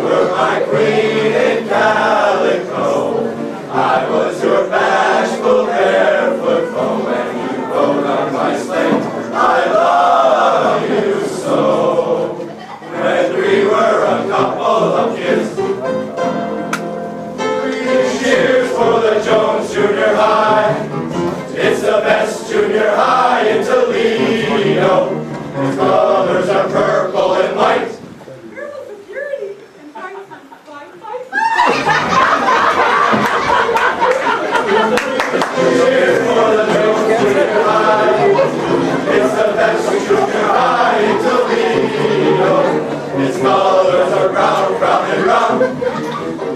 were my queen in calico. I was your bashful barefoot foe, and you rode on my sleigh. I love you so. When we were a couple of kids. 3 cheers for the Jones Junior High. It's the best junior high in Toledo. Its colors are purple and white. Purple for purity and white for Cheers for the Jones Junior High. It's the best junior high in Toledo. Its colors are brown, brown, and round.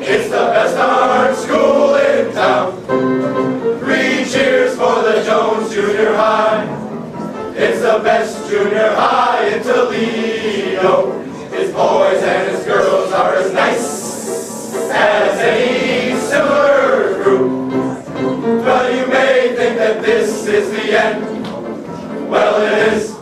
It's the best art school in town. 3 cheers for the Jones Junior High. It's the best junior high in Toledo. His boys and his girls are as nice as any similar group. But you may think that this is the end. Well, it is.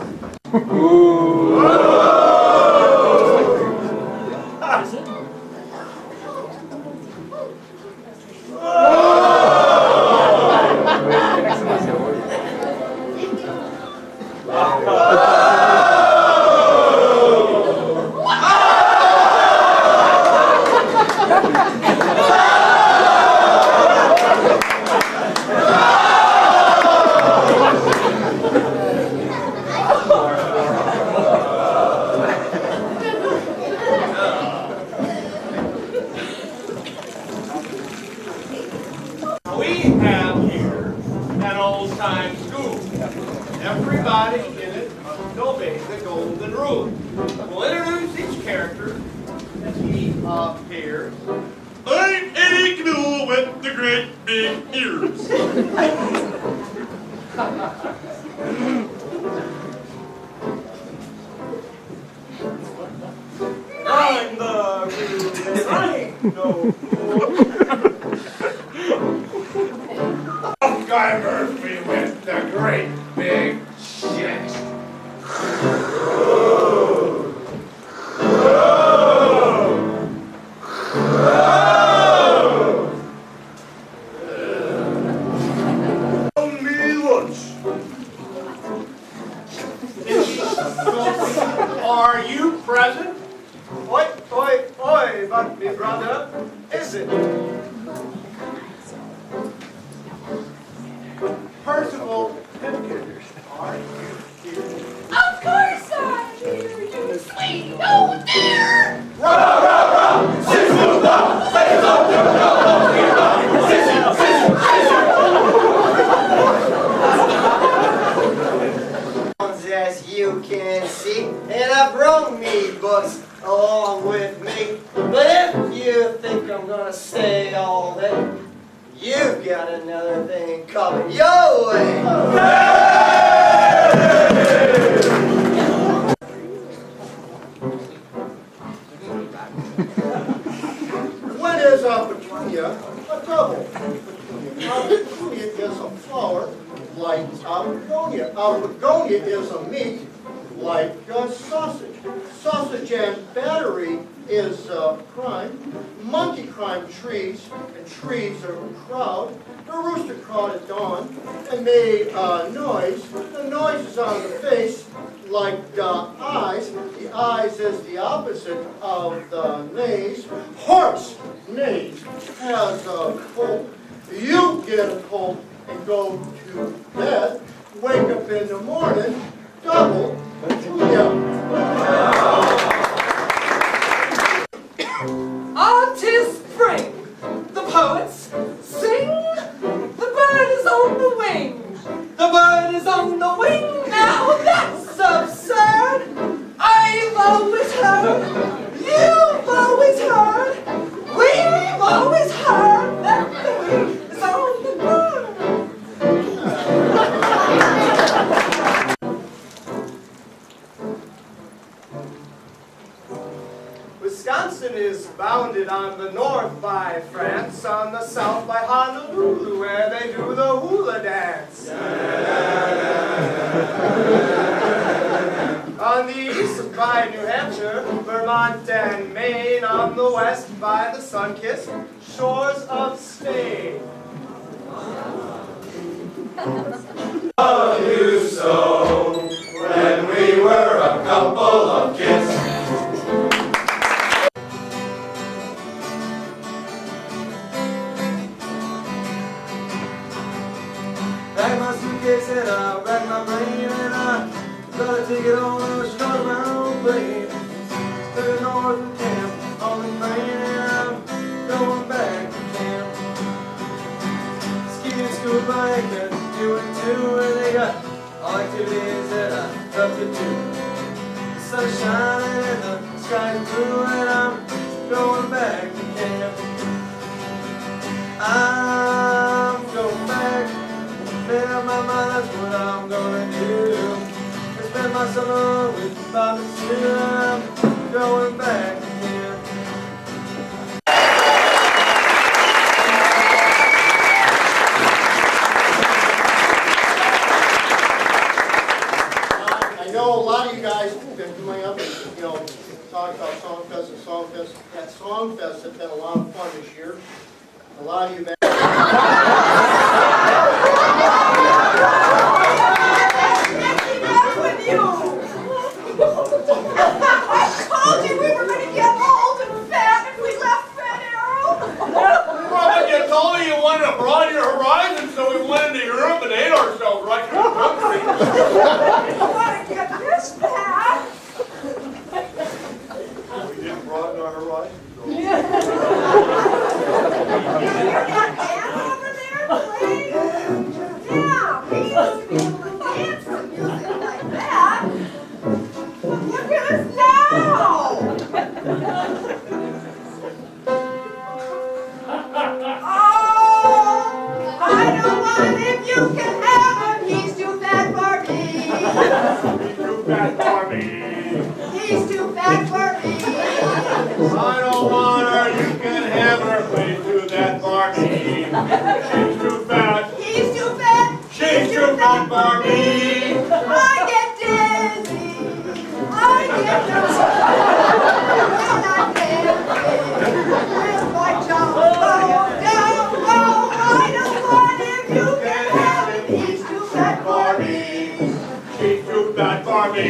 Everybody in it must obey the golden rule. We'll introduce each character as he appears. I'm Eddie Gnoll with the great big ears. I'm the rude and I ain't no fool. Guy Murphy with the great big shit. Only lunch. Are you present? Oi, oi, oi, but me brother, is it? Percival Pipkin, are you here? Of course I'm here, you sweet old dear! Rah, rah, rah! Sizzle, blah! Let's go to the ball! Sizzle, sizzle, sizzle! As you can see, and I brought me books along with me. But if you think I'm gonna stay all day, you've got another thing coming your way. When is a petunia a double? A petunia is a flower like a begonia. A begonia is a meat like a sausage. Sausage and battery is crime. Monkey crime trees, and trees are a crowd. The rooster crowed at dawn and made a noise. The noise is on the face like the eyes. The eyes is the opposite of the nose. Horse nose has a cold. You get a cold and go to bed. Wake up in the morning, double petunia. Tis spring, the poets sing, the bird is on the wing, the bird is on the wing. Now that's absurd. I've always heard, you've always heard, we've always heard that the wing is on the bird. Wisconsin is bounded on the north by France, on the south by Honolulu, where they do the hula dance. On the east by New Hampshire, Vermont and Maine. On the west by the sun-kissed shores of Spain. Love you so when we were a couple of kids. Pack my suitcase and I rack my brain and I gotta take it on a short round plane. Stuck north of camp on the train and I'm going back to camp. Skiing, scuba, hiking, doing too, and they got all activities that I love to do. The sun is shining and the sky is blue and I'm going back to camp. I'm going back. Made up my mind, that's what I'm gonna do. I spend my summer with Bob and Sue. I'm going back again. I know a lot of you guys have been doing up, talking about Songfest and Songfest. That Songfest has been a lot of fun this year. A lot of you have He's too fat for me. I don't want her, you can have her, please do that for me. She's too fat. He's too fat. She's too fat for me. I get dizzy. I get dizzy. When I'm dizzy. With my jaw down low. I don't want him. You can have him. He's too fat for me. She's too fat for me.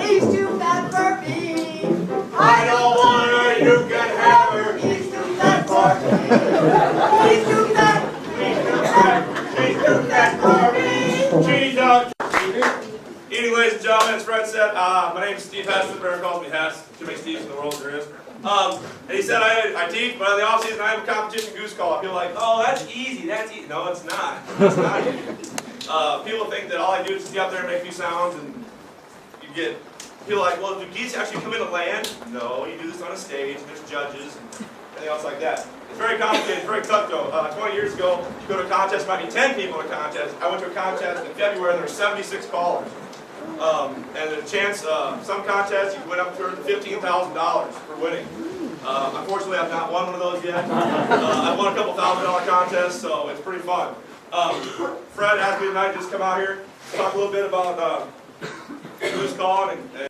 He's too fat for me. I don't want her, you can have her. He's too fat for me. He's too fat. She's too fat. She's too fat for me. She's Evening, ladies and gentlemen, as Fred said, my name is Steve Hess. Everyone calls me Hess. Too many Steves in the world there is. And he said I teach, but in the off season I have a competition goose call. People are like, oh, that's easy, that's easy. No, it's not. It's not easy. People think that all I do is just get up there and make a few sounds, and you get people like, well, do geese actually come in and land? No, you do this on a stage, and there's judges and anything else like that. It's very complicated, it's very cutthroat. 20 years ago, you go to a contest, might be 10 people in a contest. I went to a contest in February, and there were 76 callers. And there's a chance, some contests, you can win up to $15,000 for winning. Unfortunately, I've not won one of those yet. I've won a couple $1,000 contests, so it's pretty fun. Fred asked me tonight to just come out here, talk a little bit about who's calling and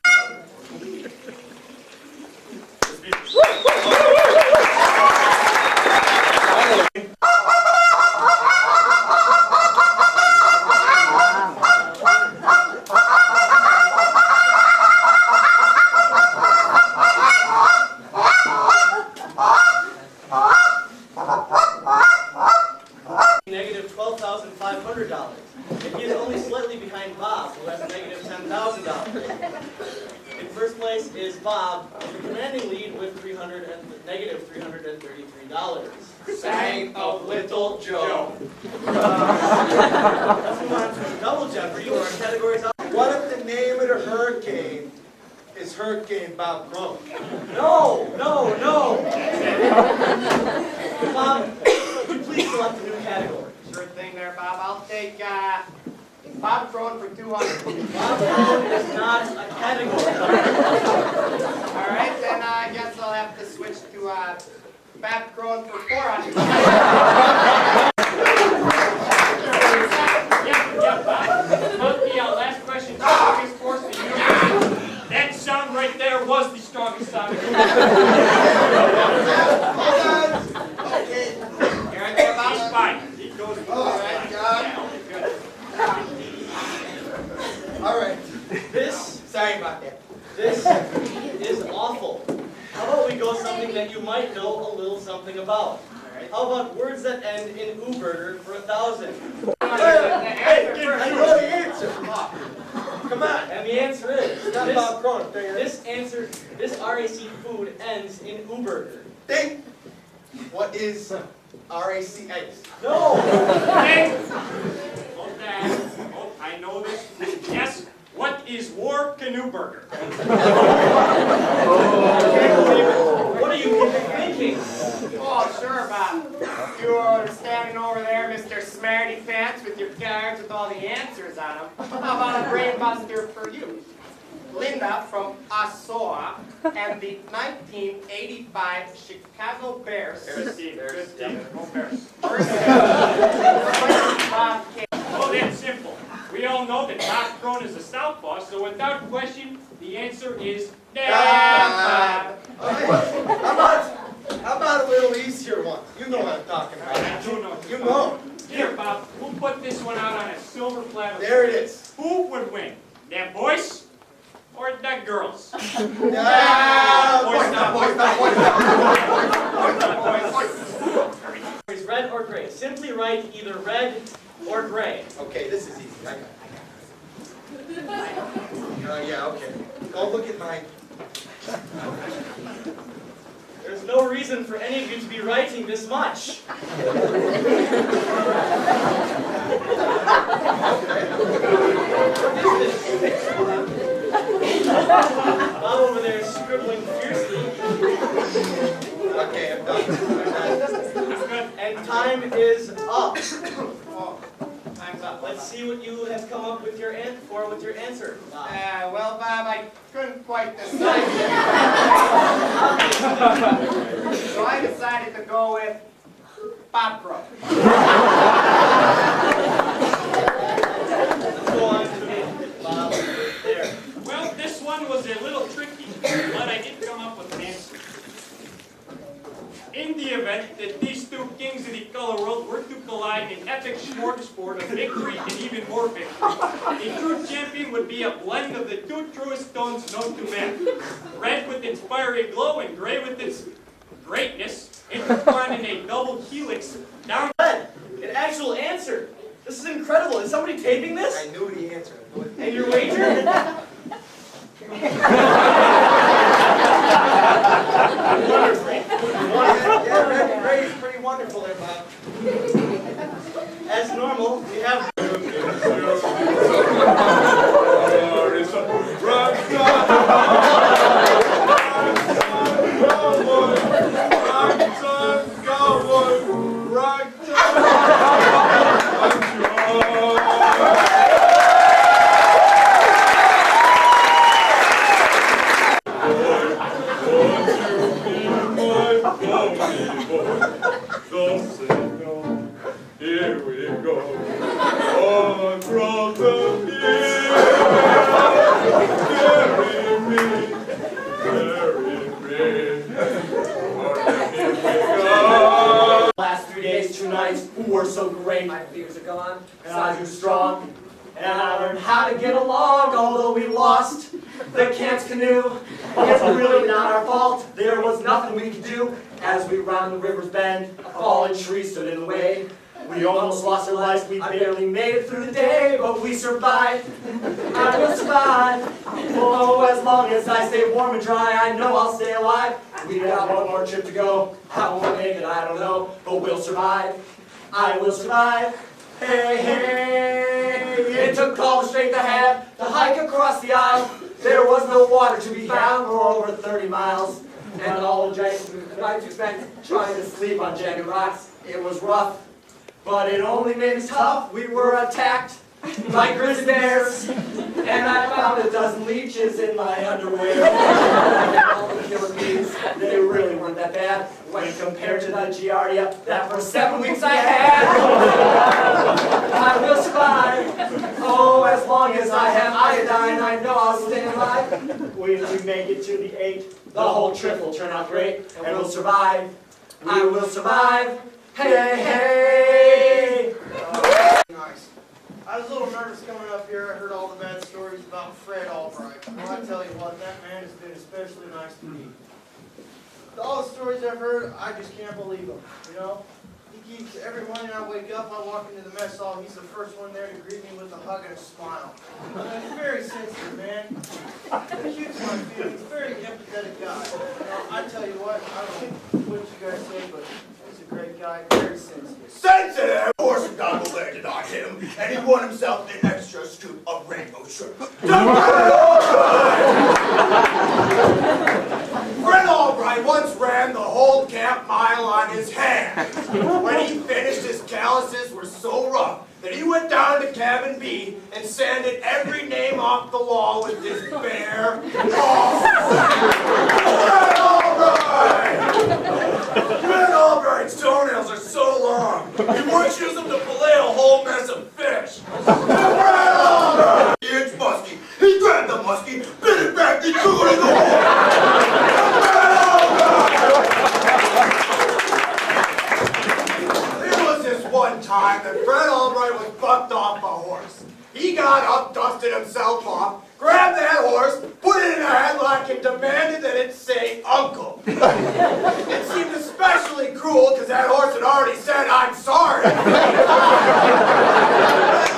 Negative $12,500. And he's only slightly behind Bob, who has a negative $10,000. In first place is Bob, the commanding lead with negative $333. Sang of Little Joe. Let's move on to Double Jeopardy, where our categories are. What if the name of the hurricane is Hurricane Bob Crump? No! Bob, would you please select a new category? Sure thing there, Bob. I'll take Bob Crone for 200. Bob Crone is not a category. All right, then I guess I'll have to switch to Bob Crone for 400. Yeah, Bob. The last question is for you. Okay. Here I go, Bob. Fine. He goes. All right, John. All right. Sorry about that. This is awful. How about we go something that you might know a little something about? How about words that end in "uberger" for 1,000? Hey, I know the answer. Come on. And the answer is Not about Corona, finger. this RAC food ends in "uberger." Think. What is RAC? No. Hey! Hold that. Oh, I know this. Yes. What is War Canoe Burger? I can't believe it. What are you thinking? Oh, sure, Bob. You're standing over there, Mr. Smarty Pants, with your cards with all the answers on them. How about a brain buster for you? Linda from Ossawa and the 1985 Chicago Bears. Good team. Good team. Go Bears. Bob K. Oh, that's simple. We all know that Bob Crone is a southpaw, so without question, the answer is How about a little easier one? You know what I'm talking about. I do know. You know. Here, Bob, we'll put this one out on a silver platter. There it is. Who would win? The boys or the girls? Boys, Is red or gray? Simply write either red or gray. Okay, this is easy. I got it. Yeah, okay. Go look at mine. There's no reason for any of you to be writing this much. Bob over there is scribbling fiercely. Okay, I'm done. And time is up. Oh, time's up. Let's see what you have come up with your answer. Well, Bob, I couldn't quite decide. So I decided to go with Bob Pro. Let's go on to Bob there. Well, this one was a little tricky, but I did come up with an answer. In the event that these two kings of the color world were to collide in epic smorgasbord of victory and even more victory, a true champion would be a blend of the two truest tones known to man. Red with its fiery glow and gray with its greatness, intertwined in a double helix down. Red, an actual answer. This is incredible. Is somebody taping this? I knew the answer. And your wager? Yeah, red and gray is pretty wonderful there, Bob. As normal, we have Here we go. On from the hill. last 3 days, 2 nights, who were so great. My fears are gone, and I grew strong. And I learned how to get along, although we lost the camp's canoe. It's really not our fault, there was nothing we could do. As we round the river's bend, a fallen tree stood in the way. We almost lost our lives, we barely made it through the day, but we survived. I will survive. Oh, as long as I stay warm and dry, I know I'll stay alive. We got one more trip to go. How we'll make it, I don't know, but we'll survive. I will survive. Hey, hey, it took all the strength I had to hike across the aisle. There was no water to be found for over 30 miles. And all the nights we spent trying to sleep on jagged rocks. It was rough, but it only made us tough. We were attacked by grizzly bears. And I found a dozen leeches in my underwear. All the killer bees, they really weren't that bad when compared to the giardia that for 7 weeks I had. I will survive. Oh, as long as I have iodine, I know I'll stay alive. When we make it to the 8, the whole trip will turn out great, and we'll survive. I will survive. Hey, hey! Nice. I was a little nervous coming up here. I heard all the bad stories about Fred Albright. Well, I tell you what, that man has been especially nice to me. All the stories I've heard, I just can't believe them, you know? He keeps, every morning I wake up, I walk into the mess hall, he's the first one there to greet me with a hug and a smile. He's very sensitive, man. Cute to my feelings, very empathetic guy. You know, I tell you what, I don't know what you guys say, but he's a great guy, very sensitive. Sensitive! Of course, Donald landed on him, and he won himself an extra scoop of rainbow sugar. Fred Albright once ran the whole camp mile on his hands. When he finished, his calluses were so rough that he went down to cabin B and sanded every name off the wall with his bare paws. Fred Albright! Fred Albright's toenails are so long, he once used them to fillet a whole mess of fish. Fred Albright! It's musky. He grabbed the muskie, bit it back, and threw it in the hole. One time that Fred Albright was bucked off a horse. He got up, dusted himself off, grabbed that horse, put it in a headlock, and demanded that it say uncle. It seemed especially cruel because that horse had already said, I'm sorry. I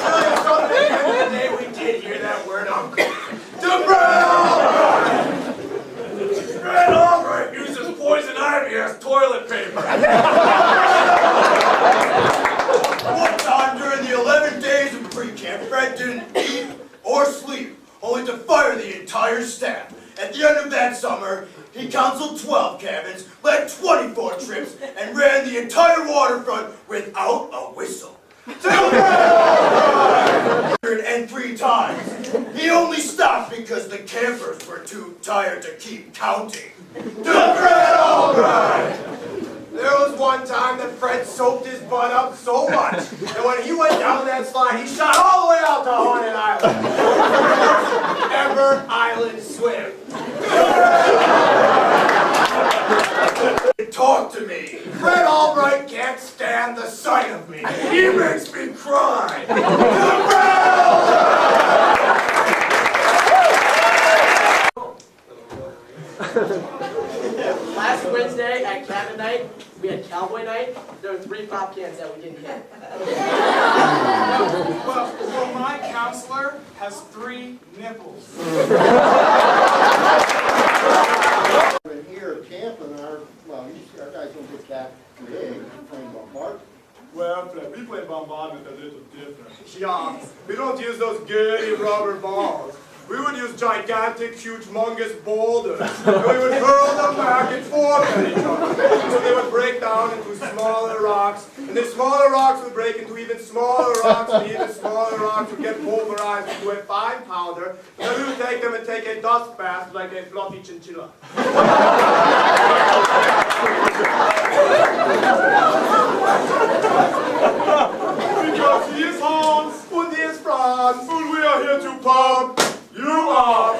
tell you something, at the end of the day, we did hear that word uncle. To Fred Albright! Fred Albright uses poison ivy as toilet paper. One time during the 11 days of pre-camp, Fred didn't eat or sleep, only to fire the entire staff. At the end of that summer, he counseled 12 cabins, led 24 trips, and ran the entire waterfront without a whistle. And 3 times. He only stopped because the campers were too tired to keep counting. To Fred Albright! There was one time that Fred soaked his butt up so much that when he went down that slide, he shot all the way out to Haunted Island. Ever island swim. Talk to me. Fred Albright can't stand the sight of me. He makes me cry. Last Wednesday at cabin night, we had cowboy night. There were 3 pop cans that we didn't hit. Well, my counselor has 3 nipples. When here at camp and our guys don't get that big, playing bombard. Well, we play bombardment a little different. Yeah, we don't use those girly rubber balls. We would use gigantic, humongous boulders. And we would hurl them back and forth at each other. So they would break down into smaller rocks. And the smaller rocks would break into even smaller rocks. And even smaller rocks would get pulverized into a fine powder. And then we would take them and take a dust bath like a fluffy chinchilla. Because he is Hans Und he is Franz. and we are here to pump You are